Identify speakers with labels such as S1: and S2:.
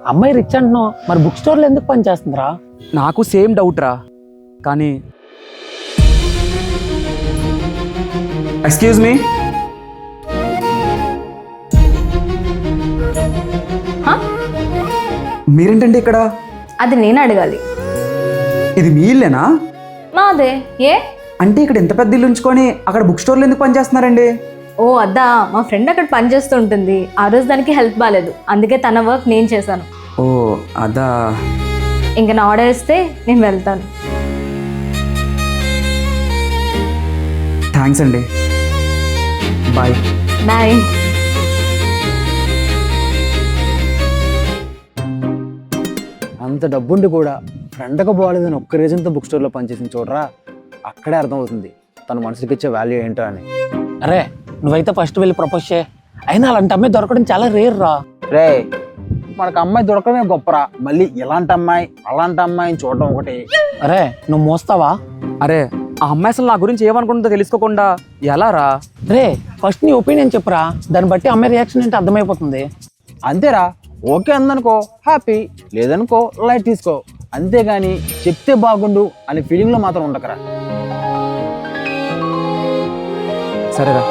S1: అమ్మాయి రిచ్ అంటున్నావు, మరి బుక్ స్టోర్లో ఎందుకు పని చేస్తుందిరా?
S2: నాకు సేమ్ డౌట్ రా. కానీ ఎక్స్క్యూజ్ మీ, మీరేంటండి ఇక్కడ?
S3: అది నేను అడగాలి.
S2: ఇది మీ ఇల్లేనా?
S3: మాదే. ఏ?
S2: అంటే ఇక్కడ ఎంత పెద్ద ఇల్లు ఉంచుకొని అక్కడ బుక్ స్టోర్లో ఎందుకు పని చేస్తున్నారండి?
S3: ఓ అద్దా, మా ఫ్రెండ్ అక్కడ పని చేస్తూ ఉంటుంది. ఆ రోజు దానికి హెల్త్ బాగాలేదు, అందుకే తన వర్క్ నేను చేశాను.
S2: ఓ అదా.
S3: ఇంకా నా ఆర్డర్ ఇస్తే నేను వెళ్తాను.
S2: థ్యాంక్స్ అండి, బాయ్.
S3: బాయ్.
S1: అంత డబ్బుండి కూడా ఫ్రెండ్కి బాగాలేదని ఒక్క రీజన్తో బుక్ స్టోర్లో పనిచేసింది చూడరా, అక్కడే అర్థమవుతుంది తన మనసుకి ఇచ్చే వాల్యూ ఏంటో అని. అరే నువ్వైతే ఫస్ట్ వెళ్ళి ప్రపోజ్ చేయి. అయినా అలాంటి అమ్మాయి దొరకడం చాలా రేర్ రా.
S4: రే, మనకు అమ్మాయి దొరకడమే గొప్పరా, మళ్ళీ ఇలాంటి అమ్మాయి అలాంటి అమ్మాయిని చూడడం ఒకటి.
S1: అరే నువ్వు మోస్తావా?
S2: అరే ఆ అమ్మాయి అసలు నా గురించి ఏమనుకుంటుందో తెలుసుకోకుండా ఎలా రా?
S1: రే ఫస్ట్ నీ ఒపీనియన్ చెప్పురా, దాన్ని బట్టి అమ్మాయి రియాక్షన్ ఏంటి అర్థమైపోతుంది.
S4: అంతేరా, ఓకే అందనుకో హ్యాపీ, లేదనుకో లైట్ తీసుకో, అంతేగాని చెప్తే బాగుండు అనే ఫీలింగ్లో మాత్రం ఉండకరా.
S2: సరేరా.